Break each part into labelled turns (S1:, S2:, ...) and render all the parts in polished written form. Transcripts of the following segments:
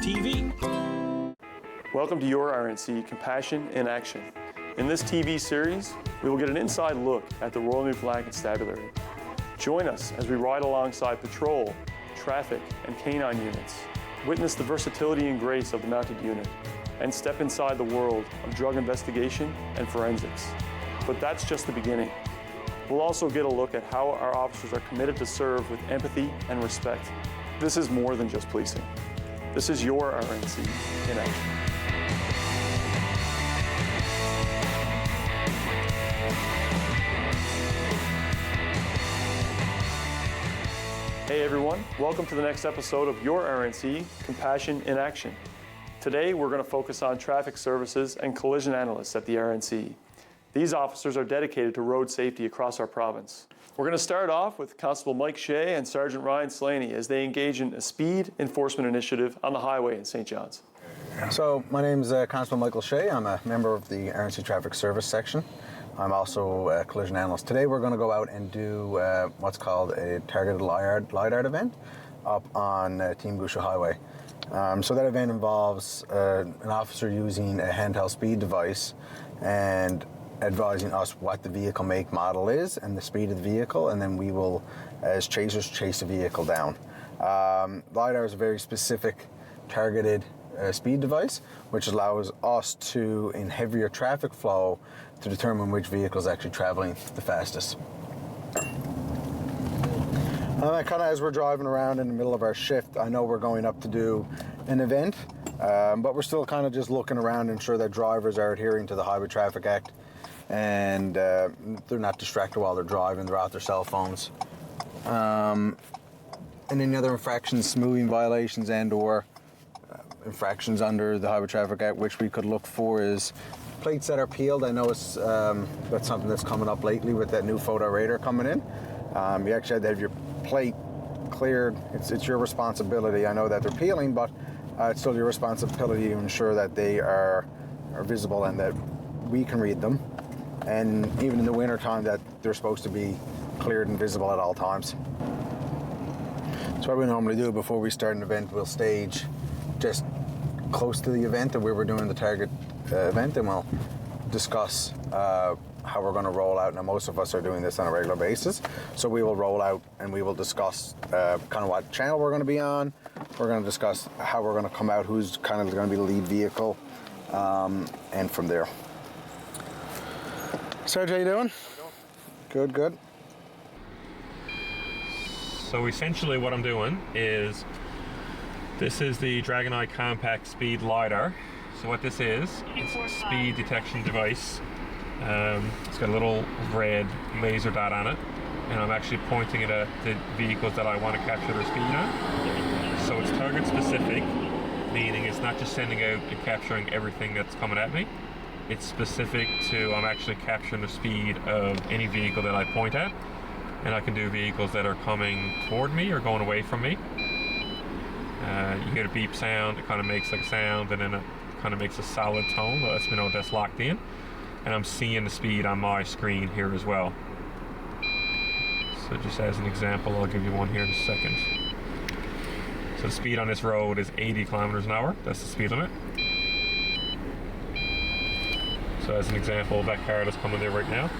S1: TV.
S2: Welcome to your RNC, Compassion in Action. In this TV series, we will get an inside look at the Royal Newfoundland Constabulary. Join us as we ride alongside patrol, traffic, and canine units, witness the versatility and grace of the mounted unit, and step inside the world of drug investigation and forensics. But that's just the beginning. We'll also get a look at how our officers are committed to serve with empathy and respect. This is more than just policing. This is your RNC in action. Hey everyone, welcome to the next episode of your RNC, Compassion in Action. Today we're going to focus on traffic services and collision analysts at the RNC. These officers are dedicated to road safety across our province. We're going to start off with Constable Mike Shea and Sergeant Ryan Slaney as they engage in a speed enforcement initiative on the highway in St. John's.
S3: So my name is Constable Michael Shea. I'm a member of the RNC Traffic Service Section. I'm also a collision analyst. Today we're going to go out and do what's called a targeted LiDAR event up on Team Gusha Highway. So that event involves an officer using a handheld speed device and advising us what the vehicle make model is and the speed of the vehicle, and then we will, as chasers, chase the vehicle down. LiDAR is a very specific targeted speed device, which allows us to, in heavier traffic flow, to determine which vehicle is actually traveling the fastest. Kind of as we're driving around in the middle of our shift, I know we're going up to do an event, but we're still kind of just looking around to ensure that drivers are adhering to the Highway Traffic Act and they're not distracted while they're driving, they're off their cell phones. And any other infractions, moving violations and or infractions under the Highway Traffic Act, which we could look for, is plates that are peeled. I know it's that's something that's coming up lately with that new photo radar coming in. You actually had to have your plate cleared. It's your responsibility. I know that they're peeling, but it's still your responsibility to ensure that they are visible and that we can read them. And even in the winter time, that they're supposed to be cleared and visible at all times. So what we normally do before we start an event, we'll stage just close to the event that we were doing the target event, and we'll discuss how we're going to roll out. Now, most of us are doing this on a regular basis, so we will roll out and we will discuss kind of what channel we're going to be on. We're going to discuss how we're going to come out, who's kind of going to be the lead vehicle, and from there. Serge, how you doing? Good, good.
S4: So essentially what I'm doing is, this is the Dragon Eye Compact Speed LiDAR. So what this is, it's a speed detection device. It's got a little red laser dot on it, and I'm actually pointing it at the vehicles that I want to capture their speed on. So it's target specific, meaning it's not just sending out and capturing everything that's coming at me. It's specific to, I'm actually capturing the speed of any vehicle that I point at, and I can do vehicles that are coming toward me or going away from me. You get a beep sound, it kind of makes like a sound, and then it kind of makes a solid tone that lets me know that's locked in. And I'm seeing the speed on my screen here as well. So just as an example, I'll give you one here in a second. So the speed on this road is 80 kilometers an hour. That's the speed limit. So as an example, that car that's coming there right now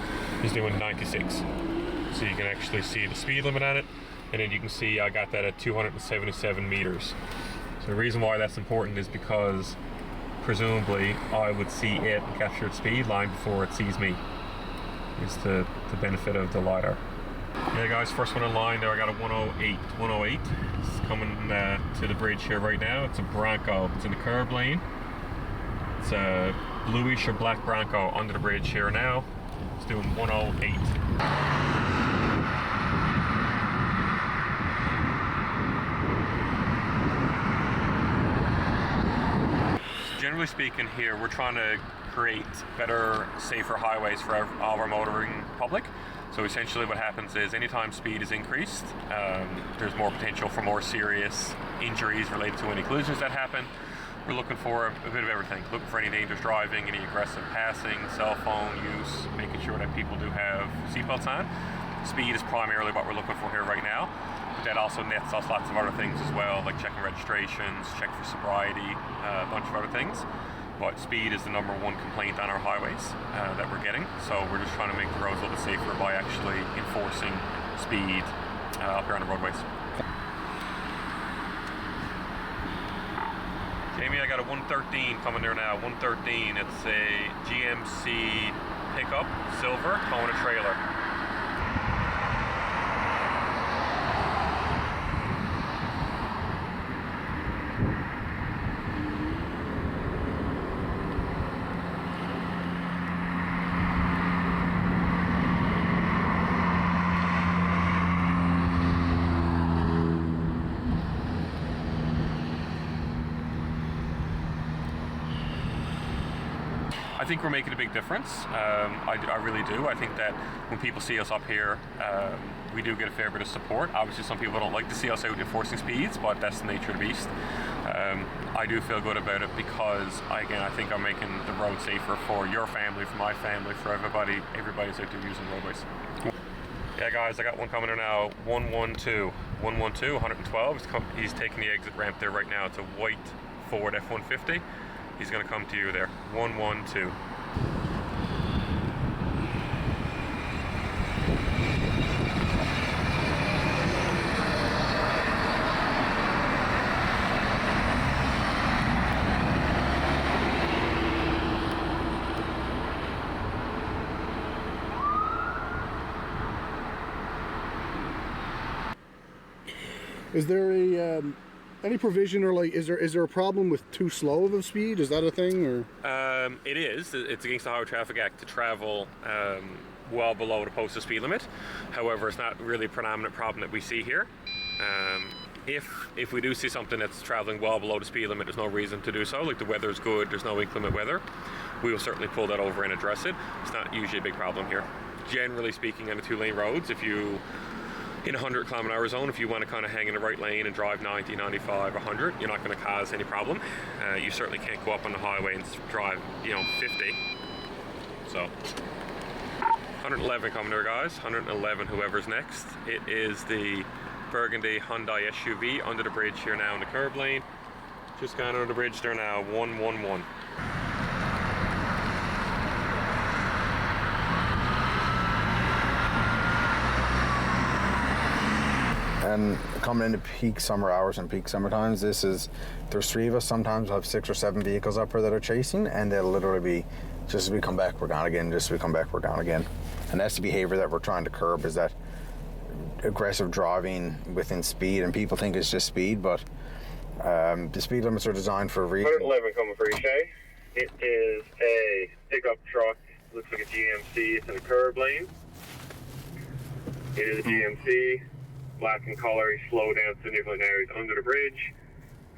S4: is doing 96. So you can actually see the speed limit on it, and then you can see I got that at 277 meters. So the reason why that's important is because presumably I would see it and capture its speed line before it sees me. Is the benefit of the LiDAR. Yeah guys, first one in line there, I got a 108. It's coming to the bridge here right now. It's a Bronco. It's in the curb lane. It's a bluish or black Bronco under the bridge here now. It's doing 108. Generally speaking here, we're trying to create better, safer highways for all of our motoring public. So essentially what happens is anytime speed is increased, there's more potential for more serious injuries related to any collisions that happen. We're looking for a bit of everything. Looking for any dangerous driving, any aggressive passing, cell phone use, making sure that people do have seatbelts on. Speed is primarily what we're looking for here right now. that also nets us lots of other things as well, like checking registrations, check for sobriety, a bunch of other things. But speed is the #1 complaint on our highways that we're getting. So we're just trying to make the roads a little bit safer by actually enforcing speed up here on the roadways. Jamie, I got a 113 coming there now. 113, it's a GMC pickup, silver, towing a trailer. I think we're making a big difference. I really do. I think that when people see us up here, we do get a fair bit of support. Obviously, some people don't like to see us out enforcing speeds, but that's the nature of the beast. I do feel good about it because, again, I think I'm making the road safer for your family, for my family, for everybody. Everybody's out there using roadways. Yeah, guys, I got one coming there now. 112, 112. He's taking the exit ramp there right now. It's a white Ford F-150. He's going to come to you there. 112.
S1: Is there a any provision, or like is there a problem with too slow of a speed? Is that a thing, or?
S4: It is. It's against the Highway Traffic Act to travel well below the posted speed limit. However, it's not really a predominant problem that we see here. If we do see something that's traveling well below the speed limit, there's no reason to do so. Like the weather's good, there's no inclement weather, we will certainly pull that over and address it. It's not usually a big problem here. Generally speaking, on the 2-lane roads, if you in a 100-km/h zone, if you want to kind of hang in the right lane and drive 90, 95, 100, you're not going to cause any problem. You certainly can't go up on the highway and drive, 50. So, 111 coming there, guys. 111, whoever's next. It is the burgundy Hyundai SUV under the bridge here now in the curb lane. Just gone under the bridge there now, 111.
S3: And coming into peak summer hours and peak summer times, there's 3 of us. Sometimes we'll have 6 or 7 vehicles up here that are chasing, and they'll literally be, just as we come back, we're gone again, just as we come back, we're gone again. And that's the behavior that we're trying to curb, is that aggressive driving within speed, and people think it's just speed, but the speed limits are designed for a reason.
S5: 111 coming for you, Shay. It is a pickup truck, looks like a GMC, it's in the curb lane. It is a GMC. Black in color, he slowed down significantly now, he's under the bridge.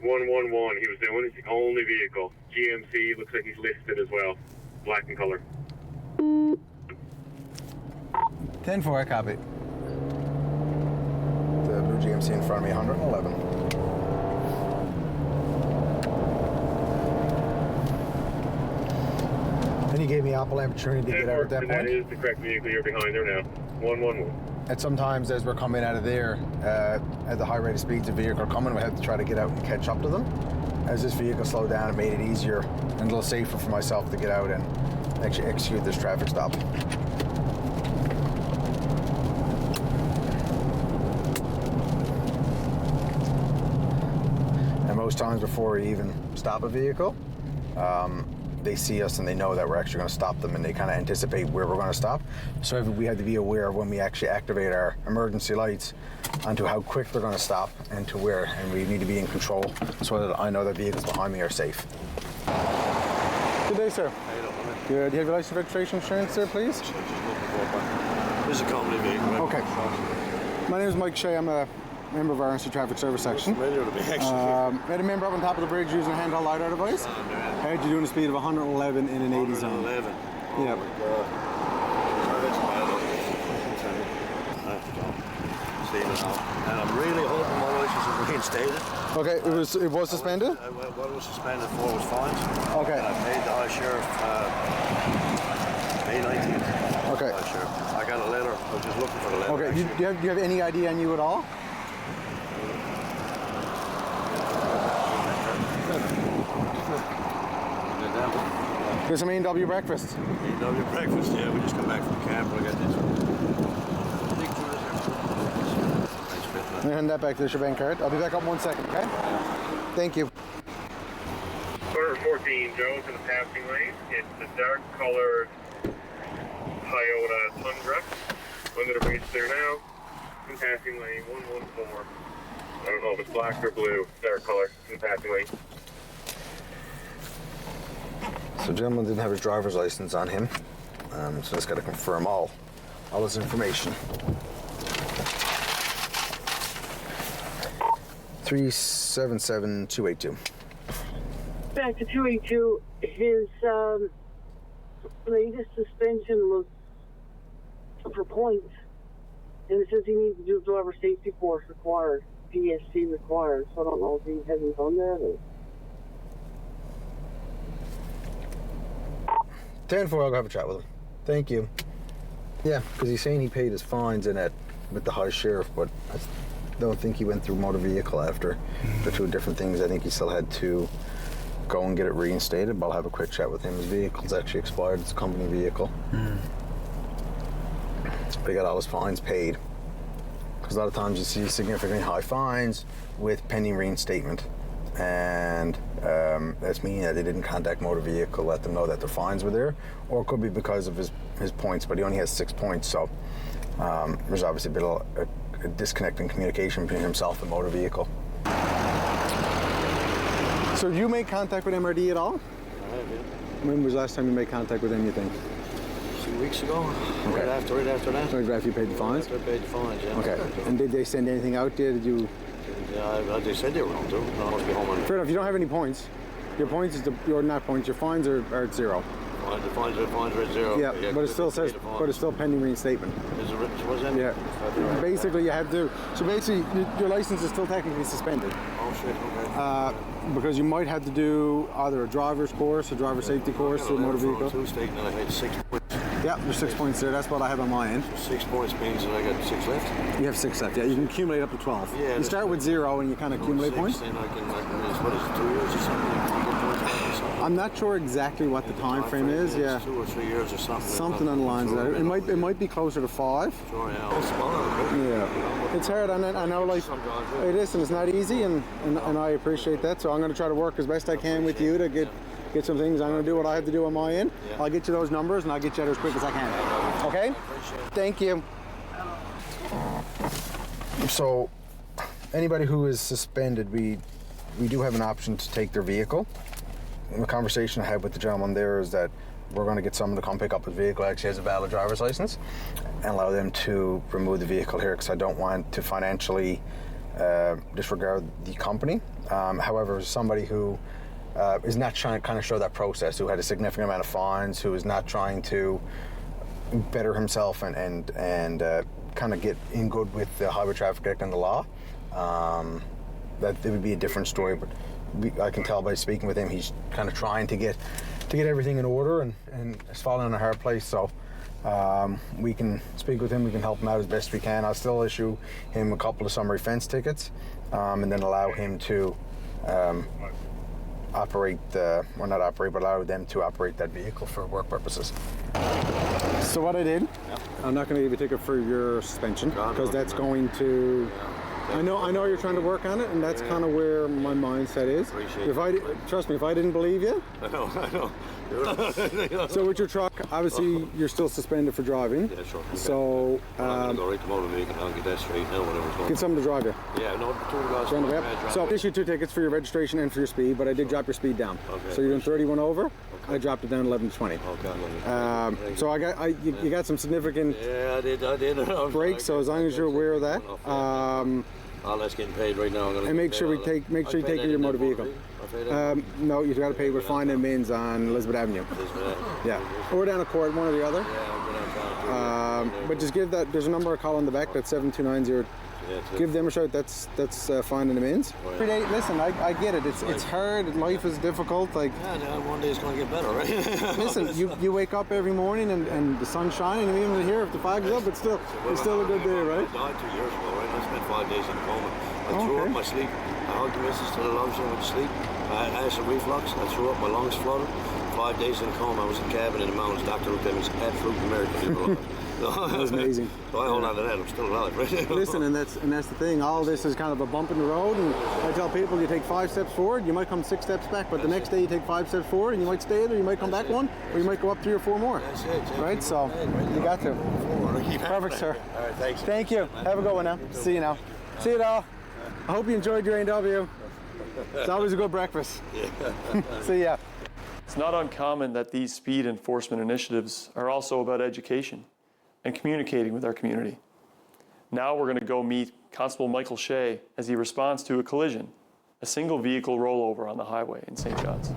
S5: 111 he was doing, it's the only vehicle. GMC, looks like he's listed as well. Black in color.
S3: 10-4, copy. The blue GMC in front of me, 111. And he gave me ample opportunity to get out at that point.
S5: That is the correct vehicle, you're behind there now. 111.
S3: And sometimes as we're coming out of there, at the high rate of speeds the vehicle coming, we have to try to get out and catch up to them. As this vehicle slowed down, it made it easier and a little safer for myself to get out and actually execute this traffic stop. And most times before we even stop a vehicle, they see us and they know that we're actually going to stop them, and they kind of anticipate where we're going to stop. So we have to be aware of when we actually activate our emergency lights onto how quick they're going to stop and to where, and we need to be in control so that I know that vehicles behind me are safe. Good day, sir.
S6: How you doing?
S3: Good. Do you have your license, registration, insurance there, please?
S6: This is a company vehicle.
S3: Okay. My name is Mike Shea. I'm a member of RNC Traffic Service Section.
S6: Familiar with me, actually.
S3: We had a member up on top of the bridge using a handheld LiDAR device. How did you do in a speed of 111 in an 80 zone?
S6: 111. Oh
S3: Yep.
S6: my God. I have to go. See it now. And I'm really hoping my license is reinstated.
S3: Okay, it was suspended?
S6: What it was suspended for was fines.
S3: Okay.
S6: And I paid the high sheriff May 19th.
S3: Okay.
S6: High sheriff. I got a letter. I was just looking for the letter.
S3: Okay, do you have any ID on you at all? Get some A&W breakfast.
S6: A&W breakfast, yeah. We just come back from the camp. I got this. Thanks, man.
S3: Hand that back to the shebang card. I'll be back up 1 second, okay? Thank you.
S5: Order 14, Joe, to the passing lane. It's the dark colored Toyota Tundra. Under the bridge there now. In passing lane 114. I don't know if it's black or blue. Dark color in the passing lane.
S3: So the gentleman didn't have his driver's license on him, so just got to confirm all his information. 377282.
S7: Back to 282, his latest suspension was for points, and it says he needs to do a driver safety course required, PSC required, so I don't know if he hasn't done that or...
S3: 10-4, I'll go have a chat with him. Thank you. Yeah, because he's saying he paid his fines in it with the high sheriff, but I don't think he went through motor vehicle after the two different things. I think he still had to go and get it reinstated, but I'll have a quick chat with him. His vehicle's actually expired. It's a company vehicle. But he got all his fines paid. Because a lot of times you see significantly high fines with pending reinstatement. And that's meaning that they didn't contact motor vehicle, let them know that the fines were there, or it could be because of his points, but he only has 6 points, so there's obviously been a disconnect in communication between himself and motor vehicle. So you made contact with MRD at all?
S6: I have, yeah.
S3: When was the last time you made contact with them, you think?
S6: 2 weeks ago.
S3: Okay.
S6: Right after that.
S3: Right after you paid the fines?
S6: After I paid the fines, yeah.
S3: Okay. And did they send anything out there? Did you?
S6: Yeah, they said they were going to. I must be home on.
S3: Fair enough. You don't have any points. Your points is your not points. Your fines are at zero.
S6: The fines are at zero.
S3: Yeah, but it still says, but it's still pending reinstatement.
S6: Is it written? Was that?
S3: Yeah. Basically, you have to. So basically, your license is still technically suspended.
S6: Oh shit. Okay.
S3: Because you might have to do either a driver's course, a driver safety course, or a motor vehicle.
S6: Two stating that I had 6 points.
S3: Yeah, there's 6 points there. That's what I have on my end.
S6: 6 points means that I got 6 left.
S3: You have 6 left. Yeah, you can accumulate up to 12.
S6: Yeah.
S3: You start with 0 and you kind of accumulate
S6: 6,
S3: points.
S6: Then I can what is it, 2 years or something? You get points back or something?
S3: I'm not sure exactly what the time frame is. Yeah.
S6: It's 2 or 3 years or something.
S3: Something on the lines of that. It might be closer to 5.
S6: Sure, yeah. It's smaller.
S3: Yeah, it's hard. I know, like it is, and it's not easy, and I appreciate that. So I'm going to try to work as best I can with you to get some things. I'm going to do what I have to do on my end.
S6: Yeah.
S3: I'll get you those numbers, and I'll get you out as quick as I can. Okay? Thank you. So, anybody who is suspended, we do have an option to take their vehicle. And the conversation I had with the gentleman there is that we're going to get someone to come pick up his vehicle, actually has a valid driver's license, and allow them to remove the vehicle here, because I don't want to financially disregard the company. However, somebody who is not trying to kind of show that process, who had a significant amount of fines, who is not trying to better himself and kind of get in good with the Highway Traffic Act and the law, that it would be a different story. But I can tell by speaking with him, he's kind of trying to get everything in order, and it's fallen in a hard place. So we can speak with him, we can help him out as best we can. I'll still issue him a couple of summary fence tickets, and then allow him to allow them to operate that vehicle for work purposes. So what I did, I'm not going to give you a ticket for your suspension, because that's going to... I know you're trying to work on it, and that's kind of where my mindset is. Trust me, if I didn't believe you...
S6: I know.
S3: So with your truck, obviously you're still suspended for driving.
S6: Yeah, sure. Okay.
S3: So...
S6: I'm going to go right to motor vehicle and I'll get that straight now, whatever's going on.
S3: Get someone to drive you.
S6: Yeah, no, 2 guys.
S3: So I issued 2 tickets for your registration and for your speed, but I did drop your speed down.
S6: Okay.
S3: So you're doing 31 over. Okay. I dropped it down 11 to 20.
S6: Okay.
S3: So you got some significant
S6: yeah, I did.
S3: breaks. So as long as you're aware of that,
S6: all that's getting paid right now.
S3: And make sure you take your motor vehicle. No, you've got to pay with fine and mins on Elizabeth Avenue. Yeah, or down a court, one or the other. But just give that. There's a number I call on the back. That's 7290. Give them a shout. That's fine in the mins. Every day, listen, I get it. It's hard. Life is difficult. Like
S6: one day it's going to get better, right?
S3: Listen, you wake up every morning and the sun's shining, and even here if the fog's up, it's still a good day, right?
S6: I died 2 years ago, right? I spent 5 days in a coma. I threw up my sleep. I hugged the missus till I lost her with sleep. I had acid reflux. I threw up. My lungs flooded. 5 days in a coma. I was in a cabin in the mountains. Doctor looked at me and said, absolute miracle. You're alive.
S3: That was amazing.
S6: So I hold on to that. I'm still alive, right?
S3: Listen, and that's the thing. All this is kind of a bump in the road, and I tell people you take 5 steps forward, you might come 6 steps back, but the next day you take 5 steps forward, and you might stay there, you might come back one, or you might go up 3 or 4 more.
S6: That's it. Yeah,
S3: right? So you got to. Perfect, sir.
S6: All right, thanks.
S3: Thank you. Have a good one now. See you now. See you all. I hope you enjoyed your A&W. It's always a good breakfast. See ya.
S2: It's not uncommon that these speed enforcement initiatives are also about education and communicating with our community. Now we're going to go meet Constable Michael Shea as he responds to a collision, a single vehicle rollover on the highway in St. John's.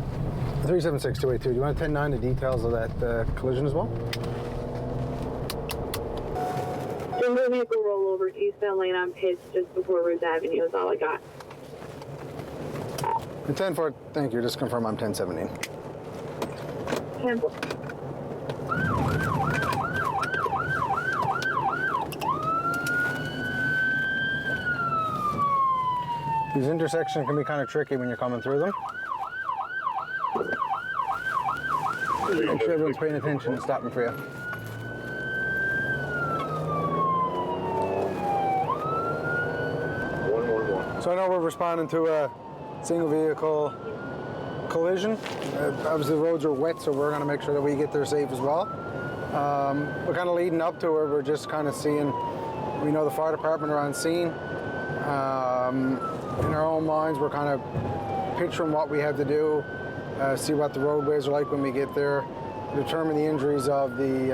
S3: 376282, do you want to 10-9 the details of that collision as well?
S8: Single vehicle rollover, eastbound lane on Pitts, just before Ruth Avenue is all I got.
S3: 10-4, thank you. Just confirm I'm 1017.
S8: 10-4.
S3: These intersections can be kind of tricky when you're coming through them. Make sure everyone's paying attention and stopping for you. So I know we're responding to a single vehicle collision. Obviously the roads are wet, so we're going to make sure that we get there safe as well. We're kind of leading up to it. We're just kind of seeing, we know the fire department are on scene. In our own minds, we're kind of picturing what we have to do, see what the roadways are like when we get there, determine the injuries of the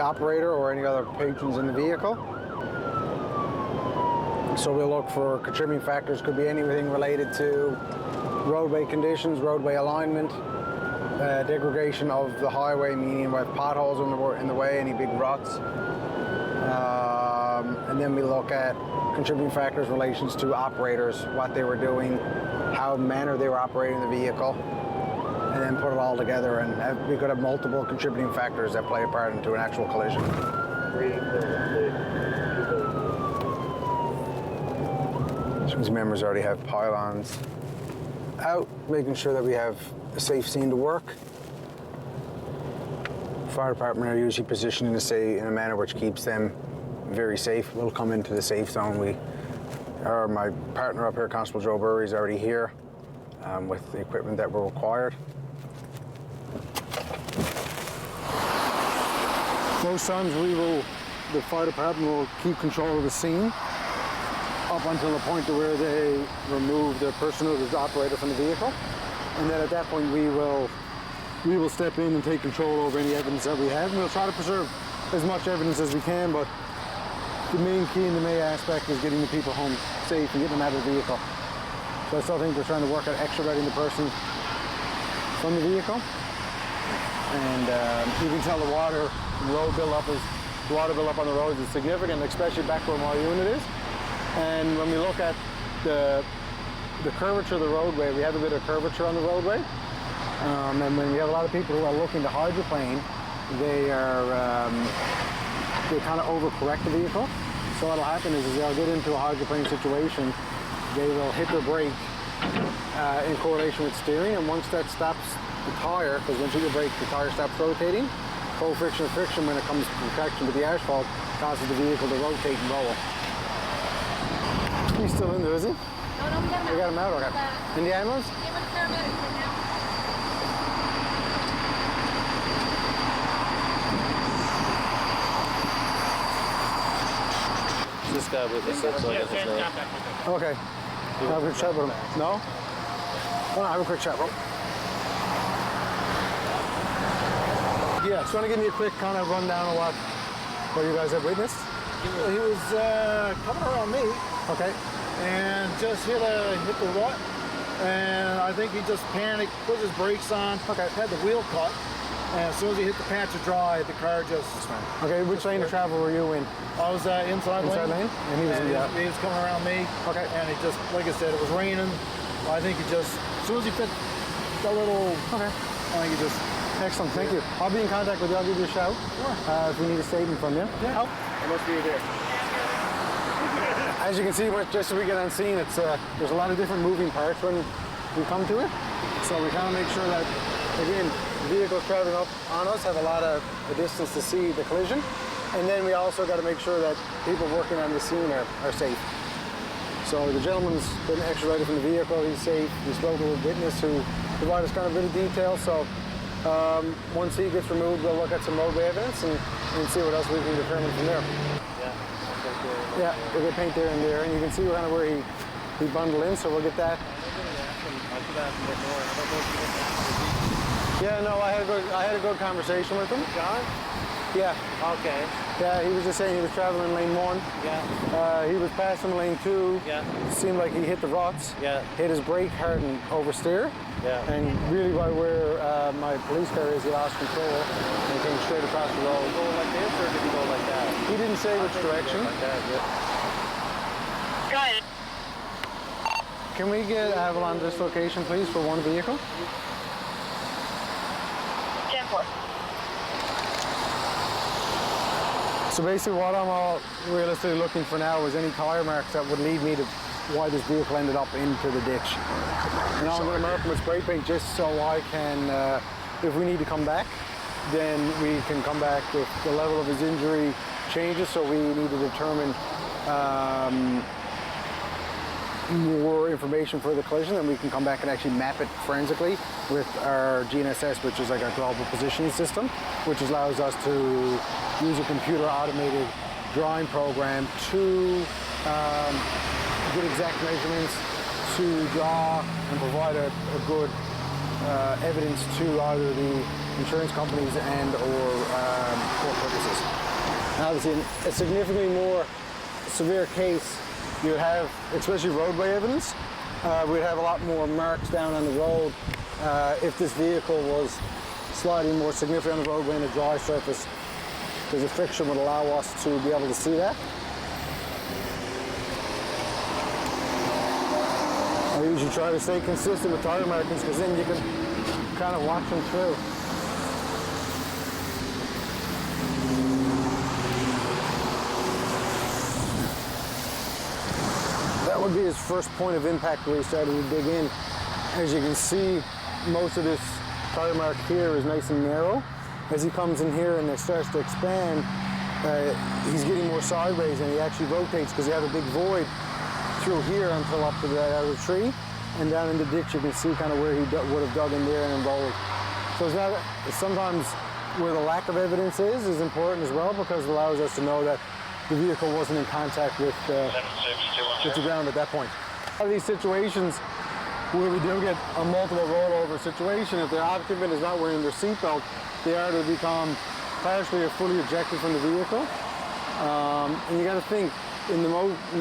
S3: operator or any other patrons in the vehicle. So we'll look for contributing factors. Could be anything related to roadway conditions, roadway alignment, degradation of the highway, meaning with potholes in the way, any big ruts. And then we look at contributing factors relations to operators, what they were doing, how manner they were operating the vehicle, and then put it all together. And we could have multiple contributing factors that play a part into an actual collision. These members already have pylons out, making sure that we have a safe scene to work. Fire department are usually positioned in a manner which keeps them very safe. We'll come into the safe zone. My partner up here, Constable Joe Burry, is already here with the equipment that were required. Most times the fire department will keep control of the scene up until the point to where they remove the person who is the operator from the vehicle. And then at that point we will step in and take control over any evidence that we have, and we'll try to preserve as much evidence as we can, but the main key and the main aspect is getting the people home safe and getting them out of the vehicle. So I still think we're trying to work on extraditing the person from the vehicle. And you can tell the water buildup on the roads is significant, especially back where my unit is. And when we look at the curvature of the roadway, we have a bit of curvature on the roadway. And when we have a lot of people who are looking to hydroplane, they kind of overcorrect the vehicle. So what'll happen is they'll get into a hydroplane situation, they will hit their brake in correlation with steering, and once that stops the tire, because once you hit the brake, the tire stops rotating, co-friction and friction when it comes to contaction with the asphalt causes the vehicle to rotate and roll. He's still in there, is he?
S9: No, we got him out.
S3: We got him out, okay. In the ambulance?
S9: Yeah, but the paramedics right now.
S6: This guy with us, that's all I got to say.
S3: Okay. Have a quick chat with him. No? Oh, no, have a quick chat with him. Yeah, just want to give me a quick kind of rundown of what you guys have witnessed?
S10: He was coming around me.
S3: Okay.
S10: And just hit the rut. And I think he just panicked, put his brakes on, had the wheel cut. And as soon as he hit the patch of dry, the car just...
S3: Okay, which lane of travel were you in?
S10: I was inside lane.
S3: And he was in the...
S10: He was coming around me.
S3: Okay.
S10: And he just, like I said, it was raining. I think he just, as soon as he fit the little...
S3: Okay.
S10: I think he just...
S3: Excellent, thank you. I'll be in contact with you. I'll give you a shout.
S10: Sure.
S3: If we need a statement from you.
S10: Yeah. How much do you there?
S3: As you can see, just as we get on scene, there's a lot of different moving parts. When we come to it. So we kind of make sure that, again, vehicles traveling up on us have a lot of a distance to see the collision. And then we also got to make sure that people working on the scene are safe. So the gentleman's been extradited from the vehicle, he's safe. We spoke to a witness who provided us kind of a bit of detail. So once he gets removed, we'll look at some roadway evidence and see what else we can determine from there. Yeah, we'll get paint there and there, and you can see kind of where he bundled in, so we'll get that. Yeah, no, I had a good conversation with him.
S11: John?
S3: Yeah.
S11: Okay.
S3: Yeah, he was just saying he was traveling lane 1.
S11: Yeah.
S3: He was passing lane 2.
S11: Yeah.
S3: Seemed like he hit the ruts.
S11: Yeah.
S3: Hit his brake hard and oversteer.
S11: Yeah.
S3: And really by where my police car is, he lost control and came straight across the road.
S11: Did he go like this or did he go like that?
S3: He didn't say which direction.
S11: Like that, yeah.
S8: Go ahead.
S3: Can we get Avalon to this location, please, for one vehicle?
S8: 10-4.
S3: So basically what I'm all realistically looking for now is any tire marks that would lead me to why this vehicle ended up into the ditch. And I'm going to mark them with spray paint just so I can, if we need to come back, then we can come back if the level of his injury changes, so we need to determine more information for the collision, and we can come back and actually map it forensically with our GNSS, which is like our global positioning system, which allows us to use a computer automated drawing program to get exact measurements, to draw and provide a good evidence to either the insurance companies and or court purposes. And obviously, a significantly more severe case, you have, especially roadway evidence, we'd have a lot more marks down on the road if this vehicle was sliding more significantly on the roadway in a dry surface, because the friction would allow us to be able to see that. I usually try to stay consistent with tire markings because then you can kind of watch them through. That would be his first point of impact where he started to dig in. As you can see, most of this tire mark here is nice and narrow. As he comes in here and it starts to expand, he's getting more sideways and he actually rotates because you have a big void through here until up to that outer tree. And down in the ditch you can see kind of where he would have dug in there and rolled. So it's not, sometimes where the lack of evidence is important as well, because it allows us to know that the vehicle wasn't in contact with the ground at that point. A lot of these situations where we do get a multiple rollover situation, if the occupant is not wearing their seatbelt, they are to become partially or fully ejected from the vehicle. And you got to think, in the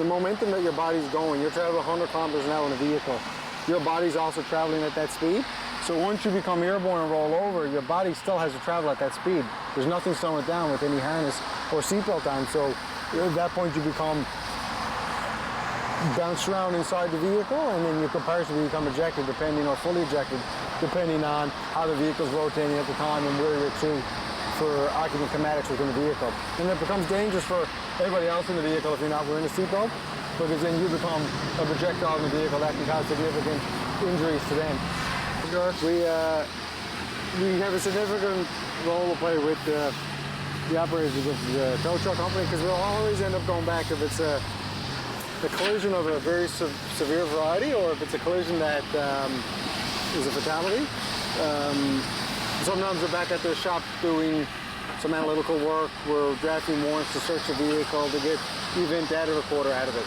S3: momentum that your body's going, you're traveling 100 kilometers an hour in a vehicle. Your body's also traveling at that speed. So once you become airborne and roll over, your body still has to travel at that speed. There's nothing slowing it down with any harness or seatbelt on. So at that point you become bounced around inside the vehicle, and then you could partially become ejected, depending, or fully ejected, depending on how the vehicle's rotating at the time and where you're to for occupant kinematics within the vehicle. And it becomes dangerous for everybody else in the vehicle if you're not wearing a seatbelt, because then you become a projectile in the vehicle that can cause significant injuries to them. We have a significant role to play with the operators of the tow truck company, because we'll always end up going back if it's a collision of a very severe variety, or if it's a collision that is a fatality. Sometimes we're back at their shop doing some analytical work. We're drafting warrants to search the vehicle to get the event data recorder out of it.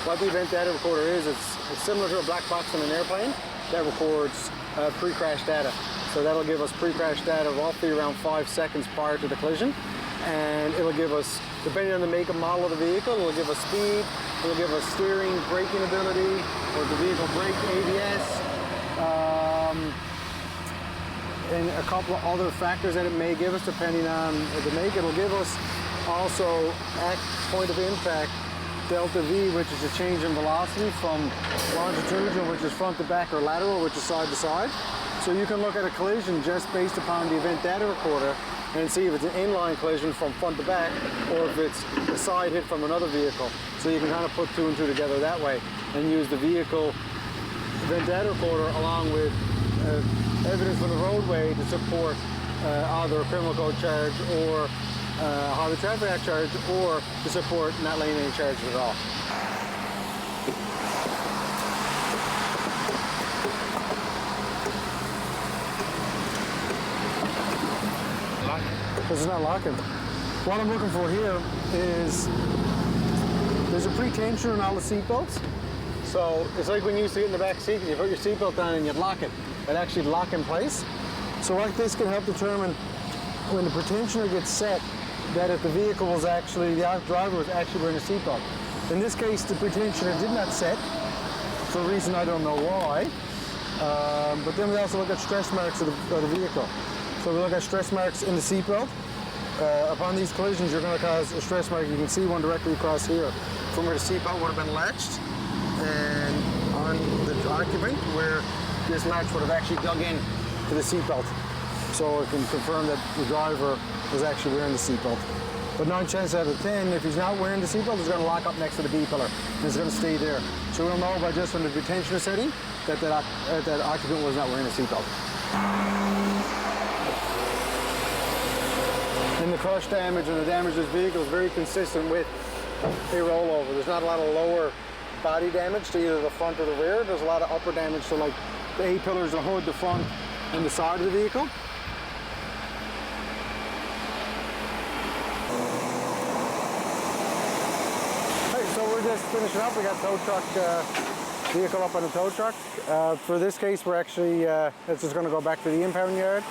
S3: What the event data recorder is, it's similar to a black box in an airplane that records pre-crash data. So that'll give us pre-crash data roughly around 5 seconds prior to the collision. And it'll give us, depending on the make and model of the vehicle, it'll give us speed, it'll give us steering, braking ability, or the vehicle brake, ABS, and a couple of other factors that it may give us depending on the make. It'll give us also at point of impact delta V, which is a change in velocity from longitudinal, which is front to back, or lateral, which is side to side. So you can look at a collision just based upon the event data recorder and see if it's an inline collision from front to back, or if it's a side hit from another vehicle. So you can kind of put 2 and 2 together that way and use the vehicle
S10: data recorder along with evidence from the roadway to support either a criminal code charge or Highway Traffic Act charge, or to support not laying any charges at all. This is not locking. What I'm looking for here is there's a pre-tensioner in all the seat belts. So it's like when you used to get in the back seat and you put your seatbelt on and you'd lock it. It actually lock in place. So what this can help determine when the pre-tensioner gets set, that if the vehicle was actually, the driver was actually wearing a seatbelt. In this case, the pre-tensioner did not set for a reason I don't know why. But then we also look at stress marks of the vehicle. So we look at stress marks in the seatbelt. Upon these collisions, you're going to cause a stress mark. You can see one directly across here from where the seatbelt would have been latched, and on the occupant where this latch would have actually dug in to the seatbelt. So it can confirm that the driver was actually wearing the seatbelt. But 9 chances out of 10, if he's not wearing the seatbelt, it's going to lock up next to the B pillar, and it's going to stay there. So we'll know by just from the pre-tensioner setting that that occupant was not wearing a seatbelt. And the crush damage and the damage to this vehicle is very consistent with a rollover. There's not a lot of lower body damage to either the front or the rear. There's a lot of upper damage to like the A pillars, the hood, the front, and the side of the vehicle. So we're just finishing up. We got tow truck vehicle up on the tow truck. For this case, we're actually it's just going to go back to the impound yard,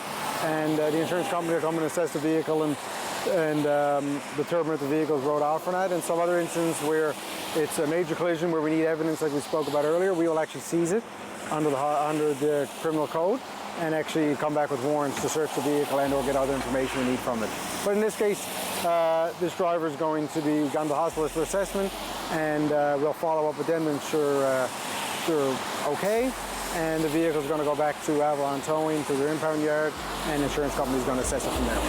S10: and the insurance company will come and assess the vehicle and determine if the vehicle is wrote off or not. In some other instances where it's a major collision where we need evidence, like we spoke about earlier, we will actually seize it under the criminal code and actually come back with warrants to search the vehicle and or get other information we need from it. But in this case, this driver is going to be gone to hospital for assessment, and we'll follow up with them and ensure they're okay. And the vehicle is going to go back to Avalon Towing to their impound yard, and the insurance company is going to assess it from there.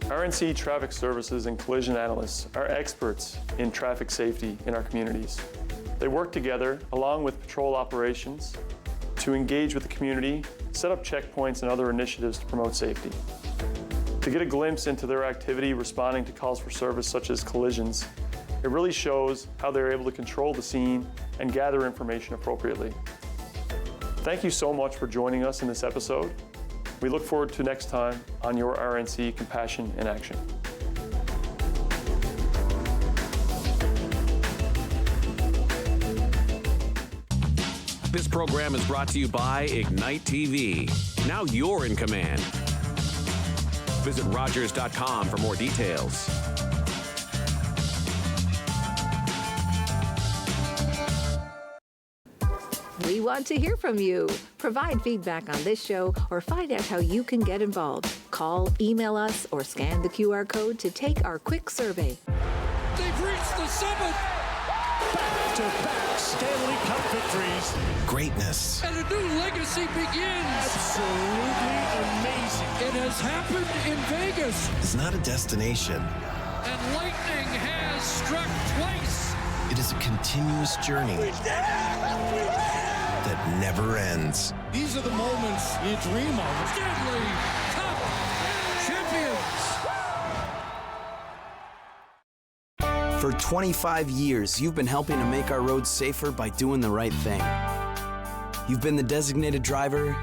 S2: RNC Traffic Services and Collision Analysts are experts in traffic safety in our communities. They work together along with patrol operations to engage with the community, set up checkpoints and other initiatives to promote safety. To get a glimpse into their activity responding to calls for service such as collisions, it really shows how they're able to control the scene and gather information appropriately. Thank you so much for joining us in this episode. We look forward to next time on your RNC Compassion in Action.
S12: This program is brought to you by Ignite TV. Now you're in command. Visit Rogers.com for more details.
S13: We want to hear from you. Provide feedback on this show or find out how you can get involved. Call, email us, or scan the QR code to take our quick survey.
S14: They've reached the summit! Back-to-back Stanley Cup victories.
S15: Greatness.
S14: And a new legacy begins. Absolutely amazing. It has happened in Vegas.
S15: It's not a destination.
S14: And lightning has struck twice.
S15: It is a continuous journey that never ends.
S14: These are the moments you dream of. Stanley Cup champions.
S16: For 25 years, you've been helping to make our roads safer by doing the right thing. You've been the designated driver,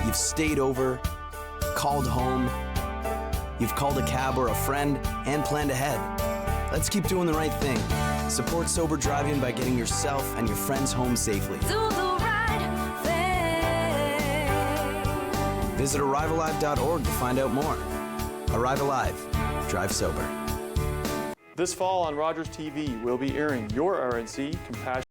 S16: you've stayed over, called home, you've called a cab or a friend, and planned ahead. Let's keep doing the right thing. Support sober driving by getting yourself and your friends home safely.
S17: Do the right thing.
S16: Visit ArriveAlive.org to find out more. Arrive Alive. Drive sober.
S2: This fall on Rogers TV, we'll be airing your RNC Compassion